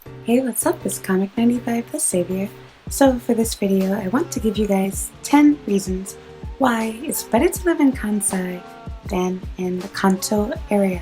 Hey, what's up? It's Comic 95 the Savior. So for this video, I want to give you guys 10 reasons why it's better to live in Kansai than in the Kanto area.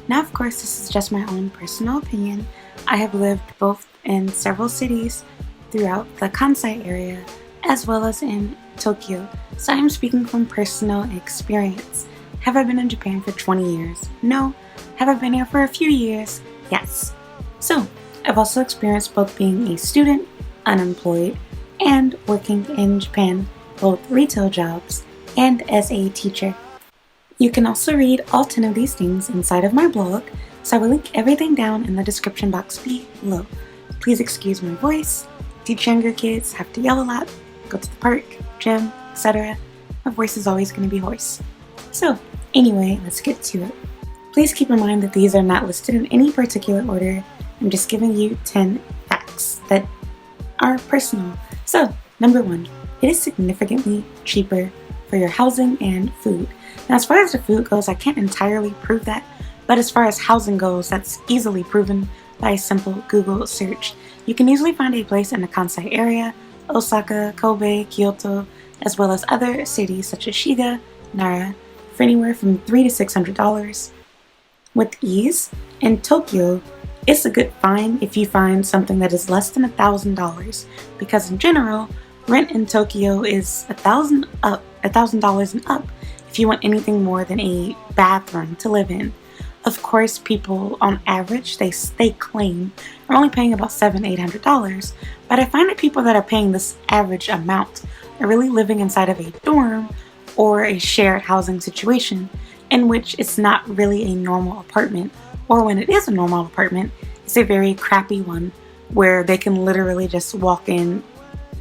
Now, of course, this is just my own personal opinion. I have lived both in several cities throughout the Kansai area as well as in Tokyo, so I'm speaking from personal experience. Have I been in Japan for 20 years? No. Have I been here for a few years? Yes. So, I've also experienced both being a student, unemployed, and working in Japan, both retail jobs and as a teacher. You can also read all 10 of these things inside of my blog, so I will link everything down in the description box below. Please excuse my voice. Teach younger kids, have to yell a lot, go to the park, gym, etc. My voice is always going to be hoarse. So, anyway, let's get to it. Please keep in mind that these are not listed in any particular order. I'm just giving you 10 facts that are personal. So, number 1, it is significantly cheaper for your housing and food. Now, as far as the food goes, I can't entirely prove that, but as far as housing goes, that's easily proven by a simple Google search. You can easily find a place in the Kansai area, Osaka, Kobe, Kyoto, as well as other cities such as Shiga, Nara, for anywhere from $300 to $600 with ease. In Tokyo, it's a good find if you find something that is less than $1,000, because in general, rent in Tokyo is $1,000 and up if you want anything more than a bathroom to live in. Of course, people on average, they claim are only paying about $700-800, but I find that people that are paying this average amount are really living inside of a dorm or a shared housing situation in which it's not really a normal apartment, or when it is a normal apartment, it's a very crappy one where they can literally just walk in,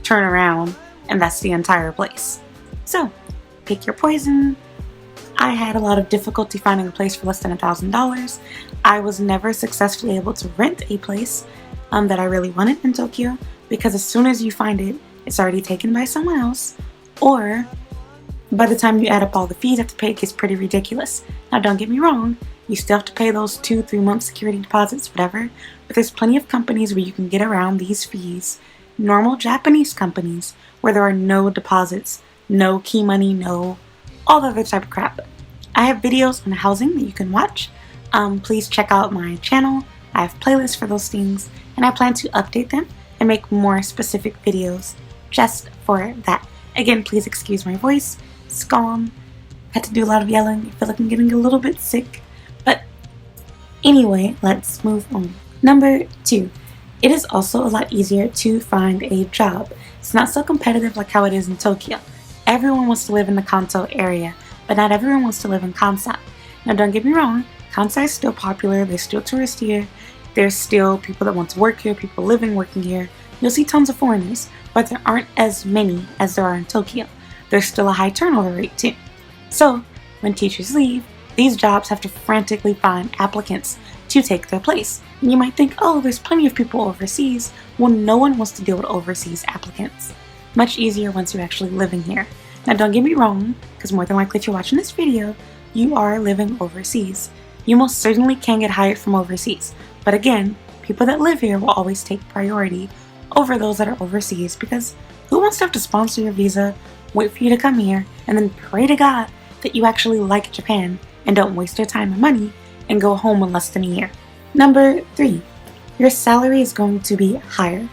turn around, and that's the entire place. So, pick your poison. I had a lot of difficulty finding a place for less than $1,000. I was never successfully able to rent a place that I really wanted in Tokyo, because as soon as you find it, it's already taken by someone else, or by the time you add up all the fees you have to pay, it gets pretty ridiculous. Now, don't get me wrong, you still have to pay those 2-3 month security deposits, whatever, but there's plenty of companies where you can get around these fees. Normal Japanese companies where there are no deposits, no key money, no all the other type of crap. I have videos on housing that you can watch. Please check out my channel. I have playlists for those things, and I plan to update them and make more specific videos just for that. Again, please excuse my voice. It's gone. I had to do a lot of yelling. I feel like I'm getting a little bit sick. But anyway, let's move on. Number 2, it is also a lot easier to find a job. It's not so competitive like how it is in Tokyo. Everyone wants to live in the Kanto area, but not everyone wants to live in Kansai. Now, don't get me wrong, Kansai is still popular. There's still tourists here. There's still people that want to work here, people living, working here. You'll see tons of foreigners, but there aren't as many as there are in Tokyo. There's still a high turnover rate too. So, when teachers leave, these jobs have to frantically find applicants to take their place. And you might think, oh, there's plenty of people overseas. Well, no one wants to deal with overseas applicants. Much easier once you're actually living here. Now, don't get me wrong, because more than likely if you're watching this video, you are living overseas. You most certainly can get hired from overseas. But again, people that live here will always take priority over those that are overseas, because who wants to have to sponsor your visa, wait for you to come here, and then pray to God that you actually like Japan and don't waste your time and money and go home in less than a year. Number 3, your salary is going to be higher.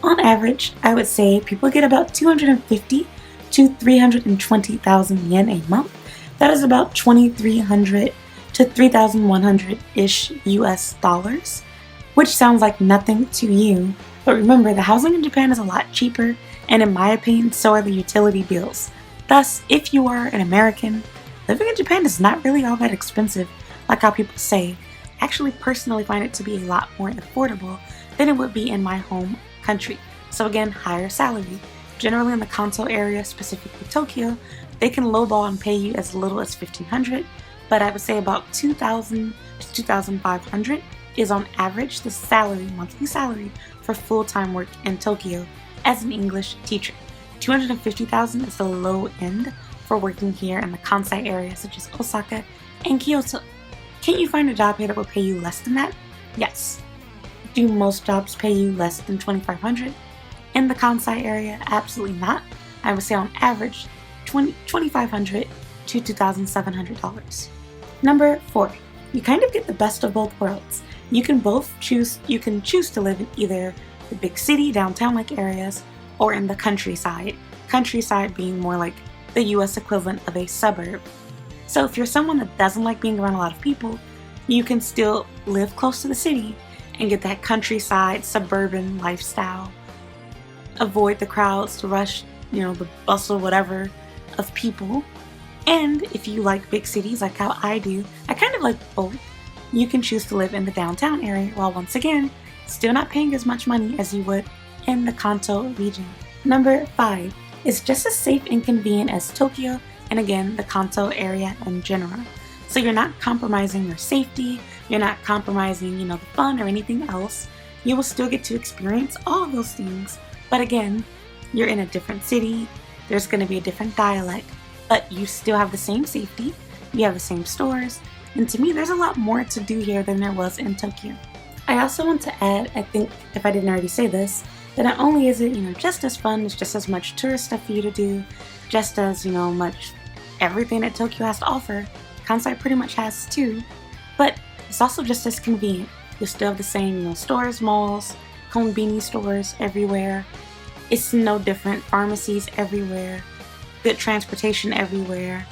On average, I would say people get about 250 to 320,000 yen a month. That is about 2,300 to 3,100-ish US dollars, which sounds like nothing to you. But remember, the housing in Japan is a lot cheaper, and in my opinion, so are the utility bills. Thus, if you are an American, living in Japan is not really all that expensive, like how people say. I actually personally find it to be a lot more affordable than it would be in my home country. So again, higher salary. Generally in the Kanto area, specifically Tokyo, they can lowball and pay you as little as $1,500, but I would say about $2,000 to $2,500 is on average the salary, monthly salary, for full-time work in Tokyo as an English teacher. $250,000 is the low end for working here in the Kansai area, such as Osaka and Kyoto. Can you find a job here that will pay you less than that? Yes. Do most jobs pay you less than $2,500? In the Kansai area, absolutely not. I would say on average, $2,500 to $2,700. Number 4, you kind of get the best of both worlds. You can choose to live in either the big city, downtown-like areas, or in the countryside. Countryside being more like the US equivalent of a suburb. So if you're someone that doesn't like being around a lot of people, you can still live close to the city and get that countryside, suburban lifestyle. Avoid the crowds, the rush, the bustle, whatever, of people. And if you like big cities like how I do, I kind of like both. You can choose to live in the downtown area while once again, still not paying as much money as you would in the Kanto region. Number 5 is just as safe and convenient as Tokyo and again the Kanto area in general. So you're not compromising your safety, you're not compromising, the fun or anything else. You will still get to experience all of those things, but again, you're in a different city, there's going to be a different dialect, but you still have the same safety, you have the same stores, and to me there's a lot more to do here than there was in Tokyo. I also want to add, I think if I didn't already say this, that not only is it, just as fun, there's just as much tourist stuff for you to do, just as, much everything that Tokyo has to offer, Kansai pretty much has too, but it's also just as convenient. You still have the same, stores, malls, konbini stores everywhere. It's no different, pharmacies everywhere, good transportation everywhere.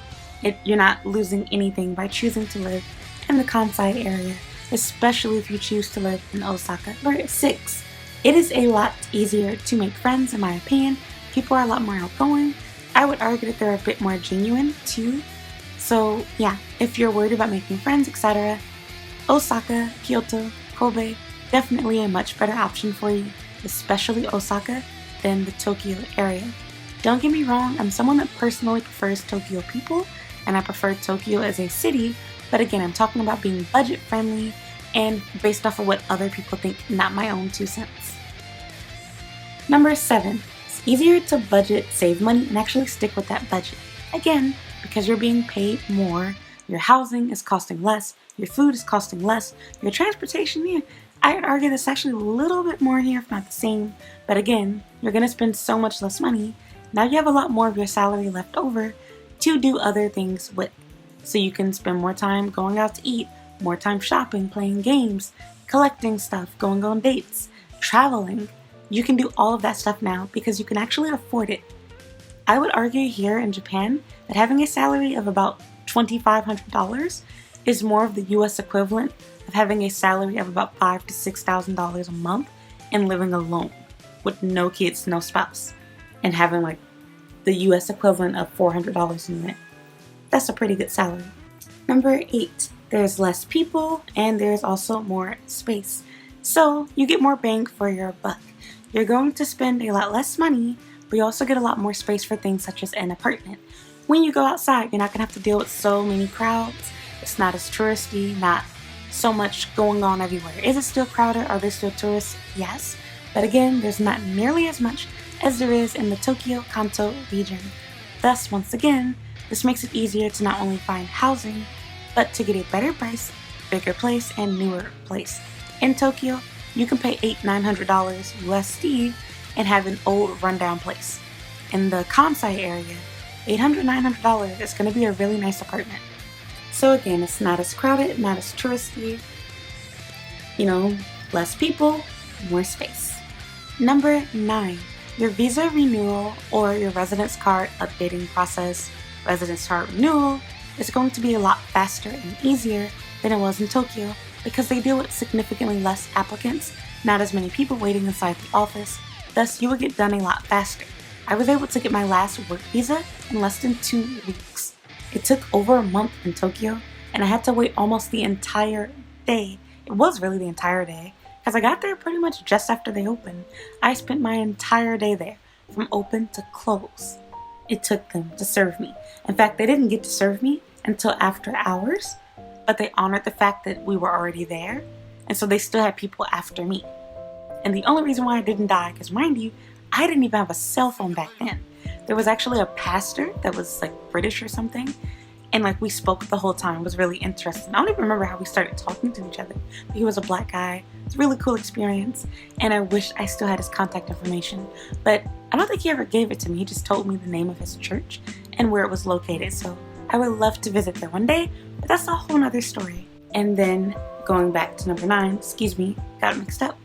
You're not losing anything by choosing to live in the Kansai area, especially if you choose to live in Osaka. Number 6. It is a lot easier to make friends, in my opinion. People are a lot more outgoing. I would argue that they're a bit more genuine too. So yeah, if you're worried about making friends, etc., Osaka, Kyoto, Kobe, definitely a much better option for you, especially Osaka, than the Tokyo area. Don't get me wrong, I'm someone that personally prefers Tokyo people, and I prefer Tokyo as a city, but again, I'm talking about being budget friendly and based off of what other people think, not my own 2 cents. Number 7, it's easier to budget, save money, and actually stick with that budget. Again, because you're being paid more, your housing is costing less, your food is costing less, your transportation, yeah, I would argue that's actually a little bit more here, if not the same, but again, you're going to spend so much less money, now you have a lot more of your salary left over to do other things with. So you can spend more time going out to eat, more time shopping, playing games, collecting stuff, going on dates, traveling. You can do all of that stuff now because you can actually afford it. I would argue here in Japan that having a salary of about $2,500 is more of the US equivalent of having a salary of about $5,000 to $6,000 a month and living alone with no kids, no spouse, and having like the US equivalent of $400 in rent. That's a pretty good salary. Number 8, there's less people and there's also more space. So you get more bang for your buck. You're going to spend a lot less money, but you also get a lot more space for things such as an apartment. When you go outside, you're not going to have to deal with so many crowds. It's not as touristy, not so much going on everywhere. Is it still crowded? Are there still tourists? Yes. But again, there's not nearly as much as there is in the Tokyo Kanto region. Thus, once again, this makes it easier to not only find housing, but to get a better price, bigger place, and newer place. In Tokyo, you can pay $800-900 USD and have an old rundown place. In the Kansai area, $800-900 is going to be a really nice apartment. So again, it's not as crowded, not as touristy, less people, more space. Number 9, your visa renewal or your residence card updating process, residence card renewal, is going to be a lot faster and easier than it was in Tokyo because they deal with significantly less applicants, not as many people waiting inside the office, thus you will get done a lot faster. I was able to get my last work visa in less than 2 weeks. It took over a month in Tokyo and I had to wait almost the entire day. It was really the entire day because I got there pretty much just after they opened. I spent my entire day there from open to close. It took them to serve me. In fact, they didn't get to serve me until after hours, but they honored the fact that we were already there, and so they still had people after me. And the only reason why I didn't die, because mind you, I didn't even have a cell phone back then. There was actually a pastor that was like British or something, and like we spoke the whole time. It was really interesting. I don't even remember how we started talking to each other, but he was a black guy. It's a really cool experience, and I wish I still had his contact information, but I don't think he ever gave it to me. He just told me the name of his church and where it was located, so I would love to visit there one day, but that's a whole nother story. And then going back to number 9, got it mixed up.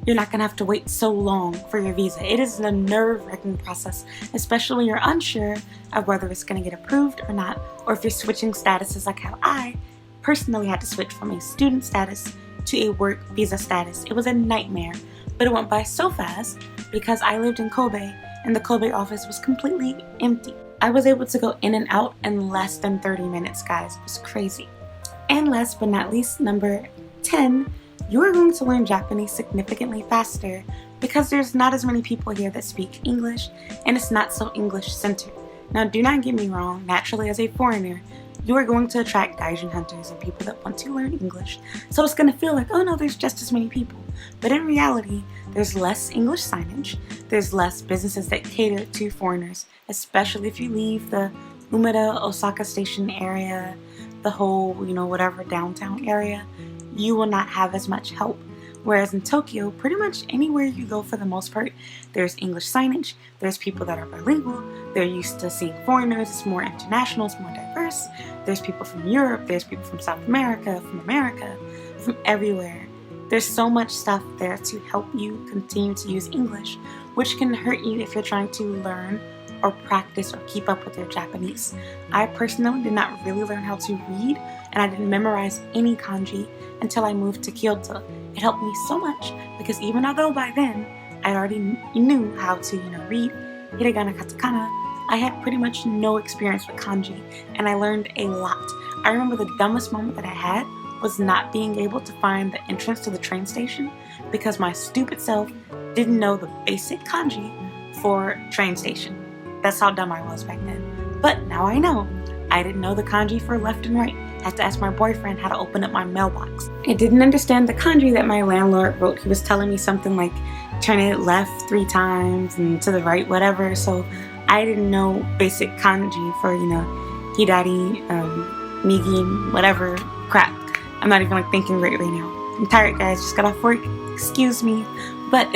You're not going to have to wait so long for your visa. It is a nerve-wracking process, especially when you're unsure of whether it's going to get approved or not, or if you're switching statuses like how I personally had to switch from a student status to a work visa status. It was a nightmare, but it went by so fast because I lived in Kobe and the Kobe office was completely empty. I was able to go in and out in less than 30 minutes, guys. It was crazy. And last but not least, number 10, you are going to learn Japanese significantly faster because there's not as many people here that speak English and it's not so English centered. Now, do not get me wrong, naturally as a foreigner, you are going to attract gaijin hunters and people that want to learn English. So it's going to feel like, oh no, there's just as many people. But in reality, there's less English signage, there's less businesses that cater to foreigners, especially if you leave the Umeda, Osaka Station area, the whole, whatever downtown area. You will not have as much help. Whereas in Tokyo, pretty much anywhere you go for the most part, there's English signage, there's people that are bilingual, they're used to seeing foreigners, it's more international, it's more diverse, there's people from Europe, there's people from South America, from everywhere. There's so much stuff there to help you continue to use English, which can hurt you if you're trying to learn or practice or keep up with your Japanese. I personally did not really learn how to read, and I didn't memorize any kanji until I moved to Kyoto. It helped me so much because even although by then I already knew how to read hiragana, katakana, I had pretty much no experience with kanji, and I learned a lot. I remember the dumbest moment that I had was not being able to find the entrance to the train station because my stupid self didn't know the basic kanji for train station. That's how dumb I was back then. But now I know. I didn't know the kanji for left and right. I had to ask my boyfriend how to open up my mailbox. I didn't understand the kanji that my landlord wrote. He was telling me something like turn it left 3 times and to the right, whatever. So I didn't know basic kanji for, hidari, migi, whatever crap. I'm not even thinking right now. I'm tired, guys. Just got off work. Excuse me. But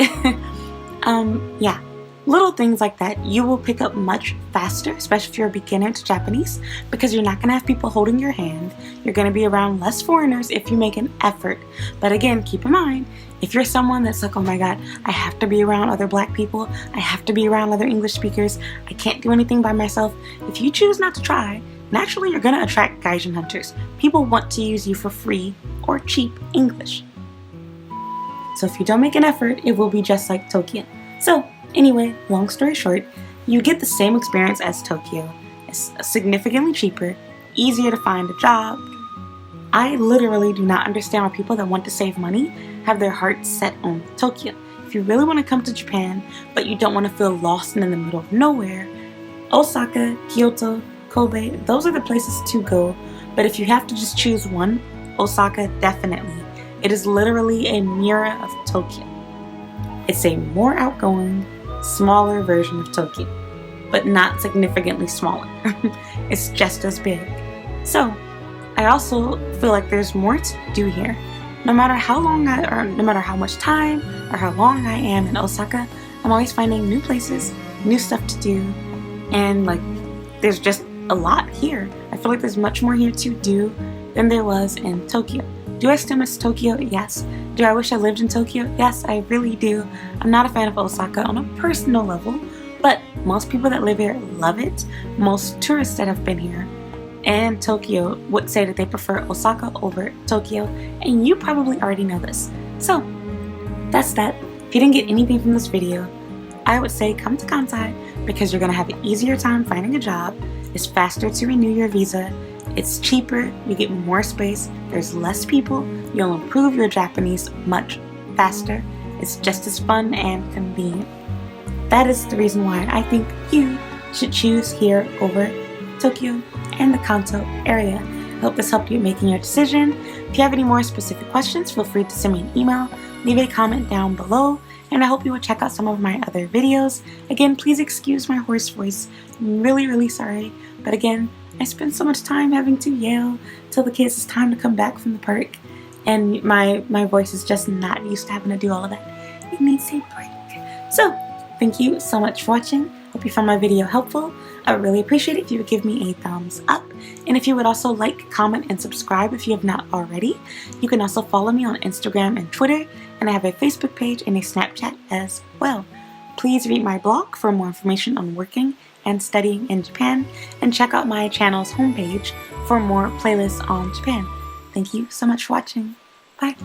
yeah. Little things like that you will pick up much faster, especially if you're a beginner to Japanese, because you're not going to have people holding your hand. You're going to be around less foreigners if you make an effort. But again, keep in mind, if you're someone that's like, oh my god, I have to be around other black people, I have to be around other English speakers, I can't do anything by myself, if you choose not to try, naturally you're going to attract gaijin hunters. People want to use you for free or cheap English. So if you don't make an effort, it will be just like Tokyo. So anyway, long story short, you get the same experience as Tokyo. It's significantly cheaper, easier to find a job. I literally do not understand why people that want to save money have their hearts set on Tokyo. If you really want to come to Japan, but you don't want to feel lost and in the middle of nowhere, Osaka, Kyoto, Kobe, those are the places to go. But if you have to just choose one, Osaka definitely. It is literally a mirror of Tokyo. It's a more outgoing, smaller version of Tokyo, but not significantly smaller. It's just as big. So I also feel like there's more to do here. No matter how much time or how long I am in Osaka, I'm always finding new places, new stuff to do, and there's just a lot here. I feel like there's much more here to do than there was in Tokyo. Do I still miss Tokyo? Yes. Do I wish I lived in Tokyo? Yes, I really do. I'm not a fan of Osaka on a personal level, but most people that live here love it. Most tourists that have been here and Tokyo would say that they prefer Osaka over Tokyo, and you probably already know this. So that's that. If you didn't get anything from this video, I would say come to Kansai because you're going to have an easier time finding a job. It's faster to renew your visa. It's cheaper, you get more space, there's less people, you'll improve your Japanese much faster. It's just as fun and convenient. That is the reason why I think you should choose here over Tokyo and the Kanto area. I hope this helped you making your decision. If you have any more specific questions, feel free to send me an email, leave a comment down below, and I hope you will check out some of my other videos. Again, please excuse my hoarse voice. I'm really, really sorry. But again, I spend so much time having to yell, tell the kids it's time to come back from the park, and my voice is just not used to having to do all of that. It needs a break. So, thank you so much for watching. Hope you found my video helpful. I would really appreciate it if you would give me a thumbs up. And if you would also like, comment, and subscribe if you have not already. You can also follow me on Instagram and Twitter, and I have a Facebook page and a Snapchat as well. Please read my blog for more information on working and studying in Japan, and check out my channel's homepage for more playlists on Japan. Thank you so much for watching. Bye!